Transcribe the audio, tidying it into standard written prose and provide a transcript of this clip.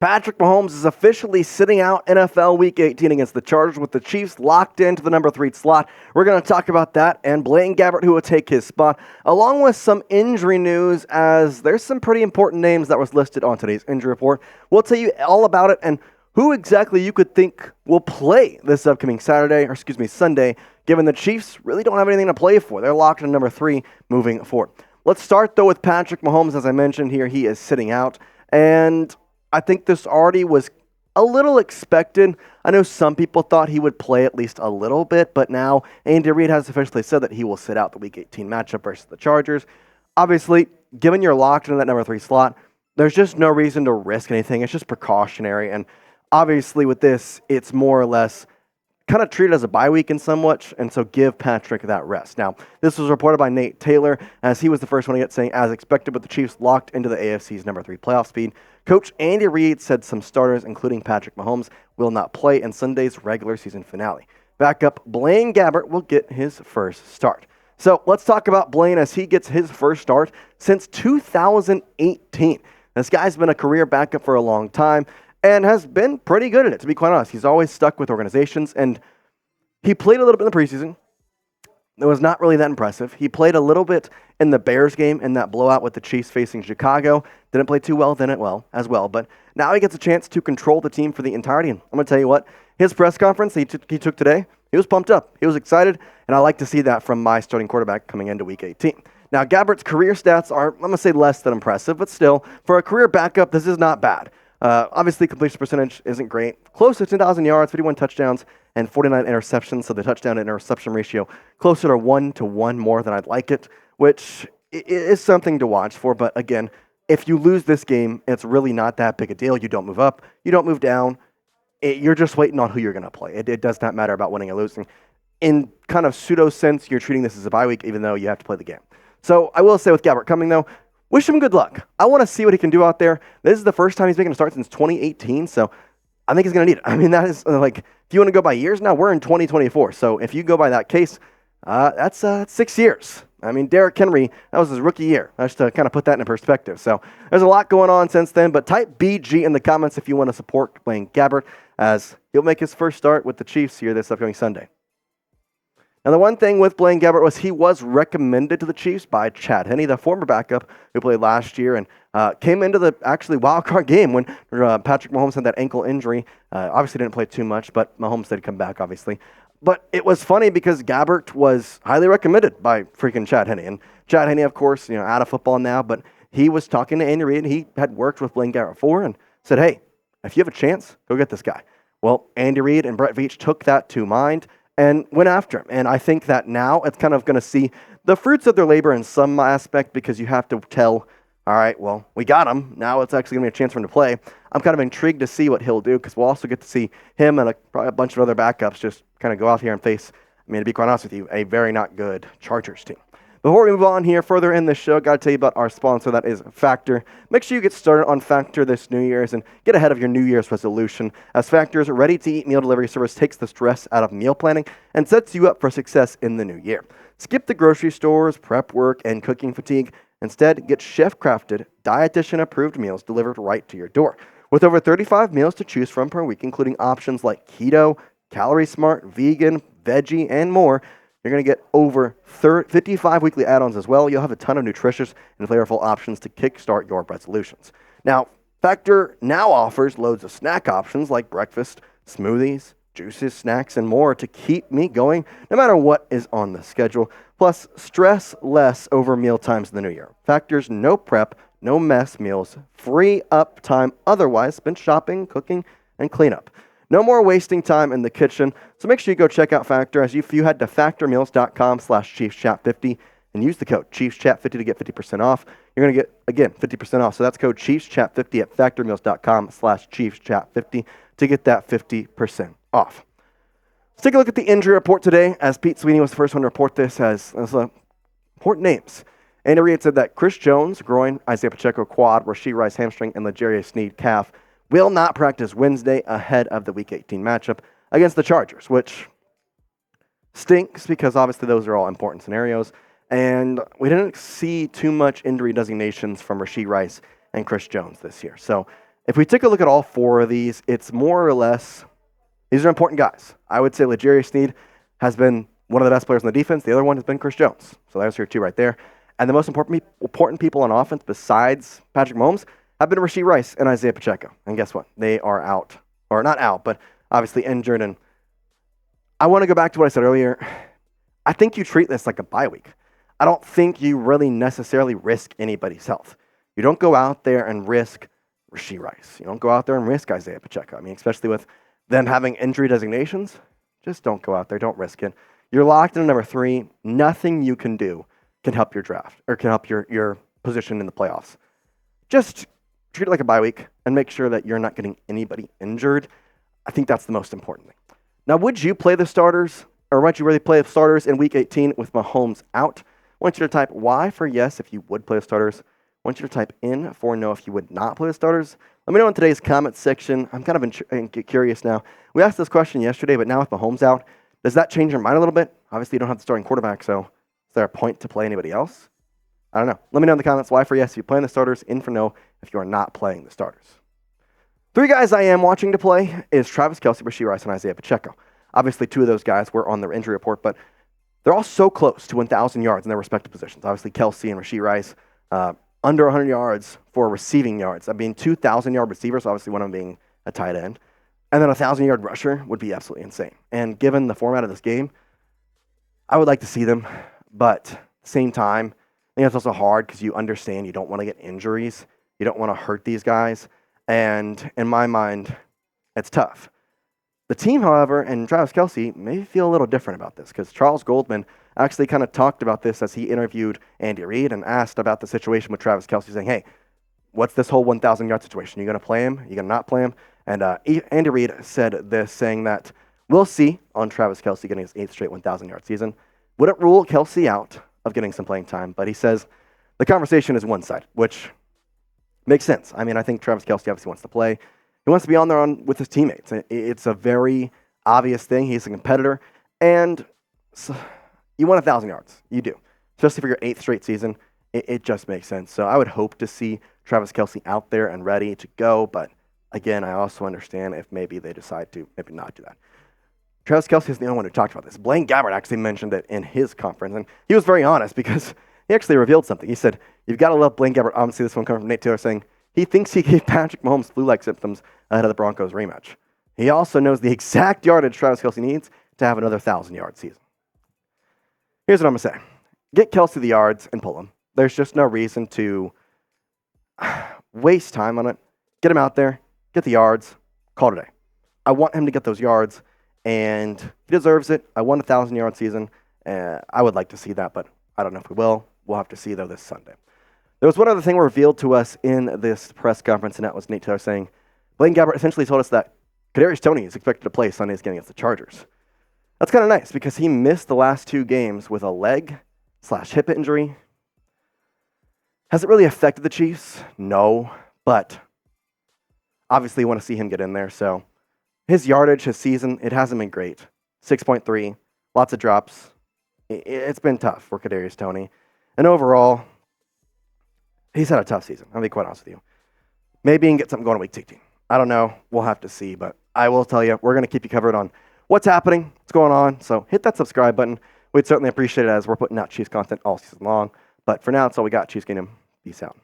Patrick Mahomes is officially sitting out NFL Week 18 against the Chargers with the Chiefs locked into the number 3 slot. We're going to talk about that and Blaine Gabbert, who will take his spot, along with some injury news, as there's some pretty important names that was listed on today's injury report. We'll tell you all about it and who exactly you could think will play this upcoming Sunday, given the Chiefs really don't have anything to play for. They're locked in number 3 moving forward. Let's start, though, with Patrick Mahomes. As I mentioned here, he is sitting out, and I think this already was a little expected. I know some people thought he would play at least a little bit, but now Andy Reid has officially said that he will sit out the Week 18 matchup versus the Chargers. Obviously, given you're locked into that number 3 slot, there's just no reason to risk anything. It's just precautionary, and obviously with this, it's more or less kind of treated as a bye week in somewhat, and so give Patrick that rest. Now, this was reported by Nate Taylor, as he was the first one to get saying, as expected, with the Chiefs locked into the AFC's number 3 playoff speed. Coach Andy Reid said some starters, including Patrick Mahomes, will not play in Sunday's regular season finale. Backup Blaine Gabbert will get his first start. So let's talk about Blaine as he gets his first start since 2018. This guy's been a career backup for a long time and has been pretty good at it, to be quite honest. He's always stuck with organizations, and he played a little bit in the preseason. It was not really that impressive. He played a little bit in the Bears game in that blowout with the Chiefs facing Chicago. Didn't play too well as well. But now he gets a chance to control the team for the entirety. And I'm going to tell you what, his press conference he took today, he was pumped up. He was excited, and I like to see that from my starting quarterback coming into Week 18. Now, Gabbert's career stats are, I'm going to say, less than impressive, but still, for a career backup, this is not bad. Obviously, completion percentage isn't great. Close to 10,000 yards, 51 touchdowns, and 49 interceptions. So the touchdown to interception ratio closer to 1-to-1 more than I'd like it, which is something to watch for. But again, if you lose this game, it's really not that big a deal. You don't move up. You don't move down. You're just waiting on who you're going to play. It does not matter about winning or losing. In kind of pseudo sense, you're treating this as a bye week, even though you have to play the game. So I will say with Gabbert coming, though, wish him good luck. I want to see what he can do out there. This is the first time he's making a start since 2018, so I think he's going to need it. I mean, that is like, if you want to go by years now, we're in 2024. So if you go by that case, that's 6 years. I mean, Derrick Henry, that was his rookie year. Just to kind of put that in perspective. So there's a lot going on since then, but type BG in the comments if you want to support Blaine Gabbert, as he'll make his first start with the Chiefs here this upcoming Sunday. Now, the one thing with Blaine Gabbert was he was recommended to the Chiefs by Chad Henny, the former backup who played last year and came into the actually wild card game when Patrick Mahomes had that ankle injury. Obviously didn't play too much, but Mahomes did come back, obviously. But it was funny because Gabbert was highly recommended by freaking Chad Henny. And Chad Henny, of course, out of football now, but he was talking to Andy Reid. He had worked with Blaine Gabbert before and said, hey, if you have a chance, go get this guy. Well, Andy Reid and Brett Veach took that to mind and went after him. And I think that now it's kind of going to see the fruits of their labor in some aspect, because you have to tell, all right, well, we got him. Now it's actually going to be a chance for him to play. I'm kind of intrigued to see what he'll do, because we'll also get to see him and probably a bunch of other backups just kind of go out here and face, to be quite honest with you, a very not good Chargers team. Before we move on here further in the show, got to tell you about our sponsor, that is Factor. Make sure you get started on Factor this New Year's and get ahead of your New Year's resolution, as Factor's ready-to-eat meal delivery service takes the stress out of meal planning and sets you up for success in the new year. Skip the grocery stores, prep work, and cooking fatigue. Instead, get chef-crafted, dietitian-approved meals delivered right to your door. With over 35 meals to choose from per week, including options like keto, calorie smart, vegan, veggie, and more, you're going to get over 55 weekly add-ons as well. You'll have a ton of nutritious and flavorful options to kickstart your resolutions. Now, Factor now offers loads of snack options like breakfast, smoothies, juices, snacks, and more to keep me going no matter what is on the schedule. Plus, stress less over meal times in the new year. Factor's no prep, no mess meals, free up time otherwise spent shopping, cooking, and cleanup. No more wasting time in the kitchen, so make sure you go check out Factor. As if you head to factormeals.com/ChiefsChat50 and use the code ChiefsChat50 to get 50% off. You're going to get, again, 50% off. So that's code ChiefsChat50 at factormeals.com/ChiefsChat50 to get that 50% off. Let's take a look at the injury report today, as Pete Sweeney was the first one to report this as important names. Andy Reid said that Chris Jones, groin, Isiah Pacheco quad, Rashee Rice hamstring, and L'Jarius Sneed calf will not practice Wednesday ahead of the Week 18 matchup against the Chargers, which stinks because obviously those are all important scenarios. And we didn't see too much injury designations from Rashee Rice and Chris Jones this year. So If we take a look at all four of these, it's more or less, these are important guys. I would say L'Jarius Sneed has been one of the best players on the defense. The other one has been Chris Jones. So there's your two right there. And the most important people on offense besides Patrick Mahomes have been Rashee Rice and Isiah Pacheco. And guess what? They are out. Or not out, but obviously injured. And I want to go back to what I said earlier. I think you treat this like a bye week. I don't think you really necessarily risk anybody's health. You don't go out there and risk Rashee Rice. You don't go out there and risk Isiah Pacheco. I mean, especially with them having injury designations, just don't go out there. Don't risk it. You're locked in number 3. Nothing you can do can help your draft or can help your position in the playoffs. Just treat it like a bye week and make sure that you're not getting anybody injured. I think that's the most important thing. Now, would you play the starters, or might you really play the starters in Week 18 with Mahomes out? I want you to type Y for yes if you would play the starters. I want you to type in for no if you would not play the starters. Let me know in today's comment section. I'm kind of curious now. We asked this question yesterday, but now with Mahomes out, does that change your mind a little bit? Obviously, you don't have the starting quarterback, so is there a point to play anybody else? I don't know. Let me know in the comments Y for yes if you're playing the starters, in for no if you are not playing the starters. 3 guys I am watching to play is Travis Kelce, Rashee Rice, and Isiah Pacheco. Obviously, 2 of those guys were on their injury report, but they're all so close to 1,000 yards in their respective positions. Obviously, Kelce and Rashee Rice, under 100 yards for receiving yards. I mean, 2,000-yard receivers, obviously one of them being a tight end. And then a 1,000-yard rusher would be absolutely insane. And given the format of this game, I would like to see them. But at the same time, I think it's also hard because you understand you don't want to get injuries. You don't want to hurt these guys. And in my mind, it's tough. The team, however, and Travis Kelce may feel a little different about this because Charles Goldman actually kind of talked about this as he interviewed Andy Reid and asked about the situation with Travis Kelce, saying, hey, what's this whole 1,000-yard situation? You going to play him? You going to not play him? And Andy Reid said this, saying that we'll see on Travis Kelce getting his 8th straight 1,000-yard season. Wouldn't rule Kelce out of getting some playing time, but he says the conversation is one-sided, which makes sense. I mean, I think Travis Kelce obviously wants to play. He wants to be on there with his teammates. It's a very obvious thing. He's a competitor, and so you want 1,000 yards. You do, especially for your 8th straight season. It just makes sense. So I would hope to see Travis Kelce out there and ready to go, but again, I also understand if maybe they decide to maybe not do that. Travis Kelce is the only one who talked about this. Blaine Gabbert actually mentioned it in his conference, and he was very honest because he actually revealed something. He said, you've got to love Blaine Gabbert. Obviously, this one coming from Nate Taylor saying he thinks he gave Patrick Mahomes flu-like symptoms ahead of the Broncos rematch. He also knows the exact yardage Travis Kelce needs to have another 1,000-yard season. Here's what I'm going to say. Get Kelce the yards and pull him. There's just no reason to waste time on it. Get him out there, get the yards, call it a day. I want him to get those yards, and he deserves it. I want a 1,000-yard season. I would like to see that, but I don't know if we will. We'll have to see, though, this Sunday. There was one other thing revealed to us in this press conference, and that was Nate Taylor saying, Blaine Gabbert essentially told us that Kadarius Toney is expected to play Sunday's game against the Chargers. That's kind of nice because he missed the last 2 games with a leg/hip injury. Has it really affected the Chiefs? No, but obviously you want to see him get in there. So his yardage, his season, it hasn't been great. 6.3, lots of drops. It's been tough for Kadarius Toney. And overall, he's had a tough season. I'll be quite honest with you. Maybe he can get something going in Week 18. I don't know. We'll have to see. But I will tell you, we're going to keep you covered on what's happening, what's going on. So hit that subscribe button. We'd certainly appreciate it as we're putting out Chiefs content all season long. But for now, that's all we got. Chiefs Kingdom. Peace out.